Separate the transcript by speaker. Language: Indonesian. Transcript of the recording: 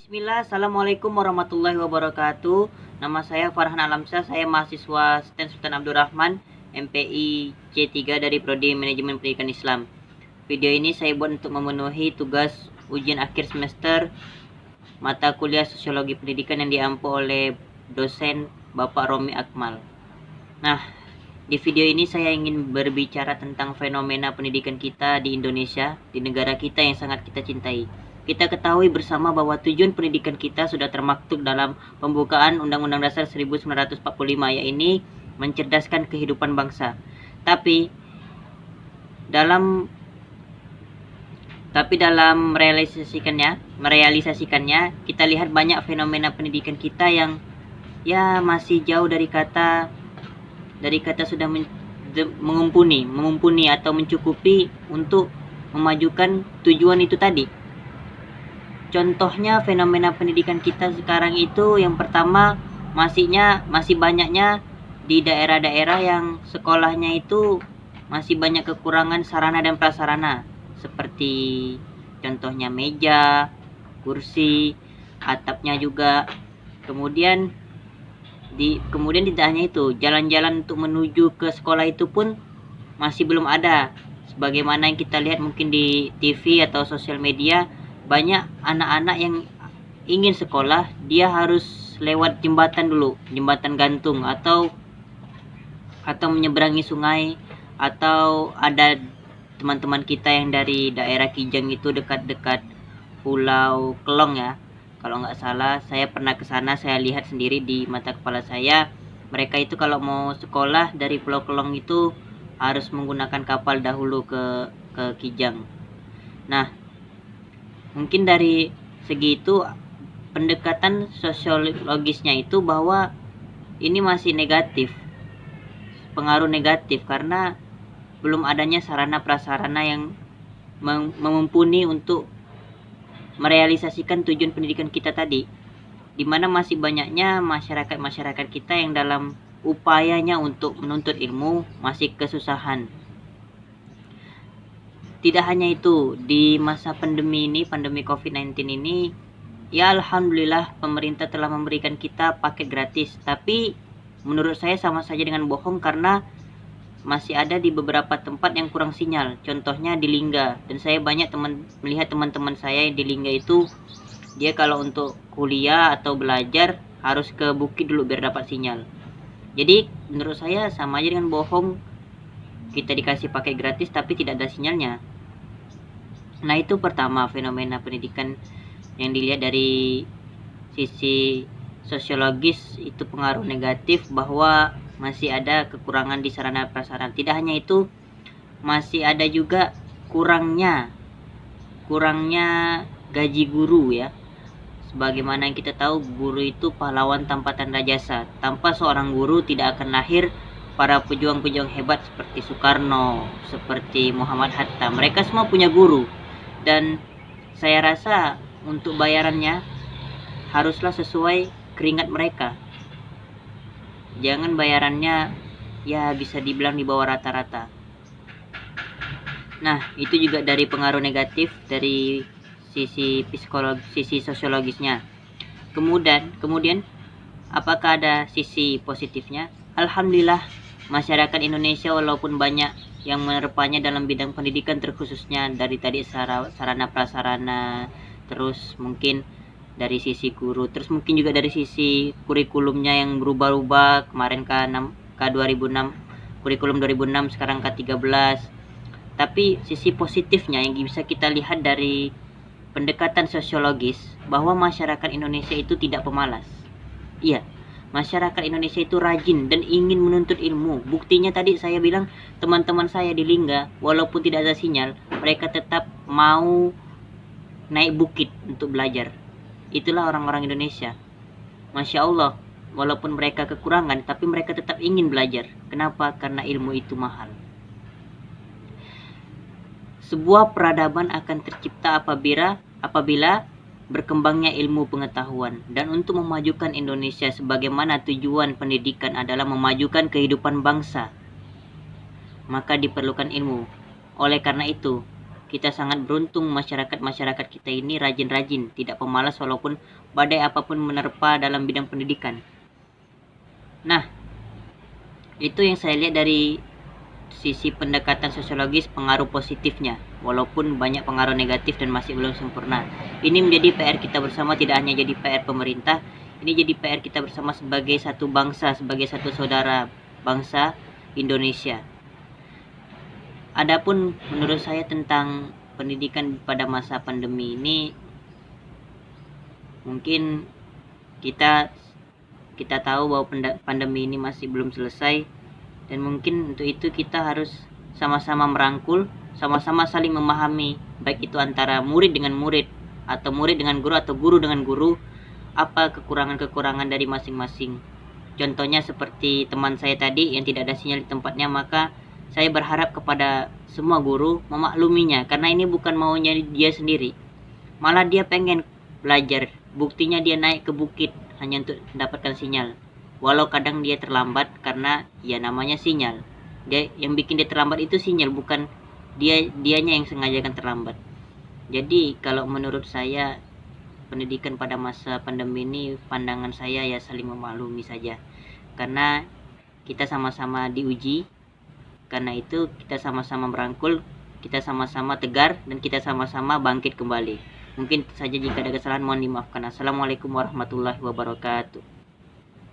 Speaker 1: Bismillah, Assalamualaikum warahmatullahi wabarakatuh. Nama saya Farhan Alamsyah, saya mahasiswa STEN Sultan Abdurrahman, MPI C3 dari Prodi Manajemen Pendidikan Islam. Video ini saya buat untuk memenuhi tugas ujian akhir semester mata kuliah Sosiologi Pendidikan yang diampu oleh dosen Bapak Romi Akmal. Nah, di video ini saya ingin berbicara tentang fenomena pendidikan kita di Indonesia, di negara kita yang sangat kita cintai. Kita ketahui bersama bahwa tujuan pendidikan kita sudah termaktub dalam pembukaan Undang-Undang Dasar 1945, yaitu mencerdaskan kehidupan bangsa. Tapi dalam merealisasikannya, kita lihat banyak fenomena pendidikan kita yang masih jauh dari kata sudah mengumpuni atau mencukupi untuk memajukan tujuan itu tadi. Contohnya fenomena pendidikan kita sekarang itu, yang pertama masih banyaknya di daerah-daerah yang sekolahnya itu masih banyak kekurangan sarana dan prasarana, seperti contohnya meja, kursi, atapnya juga. Kemudian tidak hanya itu, jalan-jalan untuk menuju ke sekolah itu pun masih belum ada. Sebagaimana yang kita lihat mungkin di TV atau sosial media, banyak anak-anak yang ingin sekolah, dia harus lewat jembatan dulu, jembatan gantung, atau menyeberangi sungai. Atau ada teman-teman kita yang dari daerah Kijang itu, dekat-dekat Pulau Kelong ya, kalau nggak salah. Saya pernah ke sana, saya lihat sendiri di mata kepala saya. Mereka itu kalau mau sekolah dari Pulau Kelong itu harus menggunakan kapal dahulu ke Kijang. Nah, mungkin dari segi itu pendekatan sosiologisnya itu bahwa ini masih negatif, pengaruh negatif, karena belum adanya sarana prasarana yang mumpuni untuk merealisasikan tujuan pendidikan kita tadi, dimana masih banyaknya masyarakat kita yang dalam upayanya untuk menuntut ilmu masih kesusahan. Tidak hanya itu, di masa pandemi COVID-19 ini, alhamdulillah pemerintah telah memberikan kita paket gratis. Tapi menurut saya sama saja dengan bohong, karena masih ada di beberapa tempat yang kurang sinyal. Contohnya di Lingga, dan saya banyak melihat teman-teman saya yang di Lingga itu, dia kalau untuk kuliah atau belajar harus ke bukit dulu biar dapat sinyal. Jadi menurut saya sama aja dengan bohong. Kita dikasih paket gratis tapi tidak ada sinyalnya. Nah, itu pertama, fenomena pendidikan yang dilihat dari sisi sosiologis itu pengaruh negatif, bahwa masih ada kekurangan di sarana prasarana. Tidak hanya itu, masih ada juga kurangnya gaji guru ya. Sebagaimana yang kita tahu, guru itu pahlawan tanpa tanda jasa. Tanpa seorang guru tidak akan lahir para pejuang-pejuang hebat seperti Soekarno, seperti Muhammad Hatta. Mereka semua punya guru, dan saya rasa untuk bayarannya haruslah sesuai keringat mereka. Jangan bayarannya bisa dibilang di bawah rata-rata. Nah, itu juga dari pengaruh negatif dari sisi sosiologisnya. Kemudian apakah ada sisi positifnya? Alhamdulillah, masyarakat Indonesia walaupun banyak yang menerpanya dalam bidang pendidikan, terkhususnya dari tadi sarana prasarana, terus mungkin dari sisi guru, terus mungkin juga dari sisi kurikulumnya yang berubah-ubah. Kemarin K2006, kurikulum 2006, sekarang K13. Tapi sisi positifnya yang bisa kita lihat dari pendekatan sosiologis, bahwa masyarakat Indonesia itu tidak pemalas. Iya, masyarakat Indonesia itu rajin dan ingin menuntut ilmu. Buktinya tadi saya bilang, teman-teman saya di Lingga, walaupun tidak ada sinyal, mereka tetap mau naik bukit untuk belajar. Itulah orang-orang Indonesia. Masya Allah, walaupun mereka kekurangan, tapi mereka tetap ingin belajar. Kenapa? Karena ilmu itu mahal. Sebuah peradaban akan tercipta apabila berkembangnya ilmu pengetahuan. Dan untuk memajukan Indonesia, sebagaimana tujuan pendidikan adalah memajukan kehidupan bangsa, maka diperlukan ilmu. Oleh karena itu, kita sangat beruntung masyarakat kita ini rajin-rajin, tidak pemalas walaupun badai apapun menerpa dalam bidang pendidikan. Nah, itu yang saya lihat dari sisi pendekatan sosiologis pengaruh positifnya, walaupun banyak pengaruh negatif dan masih belum sempurna. Ini menjadi PR kita bersama, tidak hanya jadi PR pemerintah, ini jadi PR kita bersama sebagai satu bangsa, sebagai satu saudara bangsa Indonesia. Adapun menurut saya tentang pendidikan pada masa pandemi ini, mungkin kita tahu bahwa pandemi ini masih belum selesai, dan mungkin untuk itu kita harus sama-sama merangkul, sama-sama saling memahami, baik itu antara murid dengan murid, atau murid dengan guru, atau guru dengan guru, apa kekurangan-kekurangan dari masing-masing. Contohnya seperti teman saya tadi yang tidak ada sinyal di tempatnya, maka saya berharap kepada semua guru memakluminya, karena ini bukan maunya dia sendiri, malah dia pengen belajar. Buktinya dia naik ke bukit hanya untuk mendapatkan sinyal, walau kadang dia terlambat karena ya namanya sinyal. Yang bikin dia terlambat itu sinyal, bukan dianya yang sengaja kan terlambat. Jadi kalau menurut saya pendidikan pada masa pandemi ini, pandangan saya ya saling memaklumi saja, karena kita sama-sama diuji. Karena itu kita sama-sama merangkul, kita sama-sama tegar, dan kita sama-sama bangkit kembali. Mungkin saja jika ada kesalahan mohon dimaafkan. Assalamualaikum warahmatullahi wabarakatuh.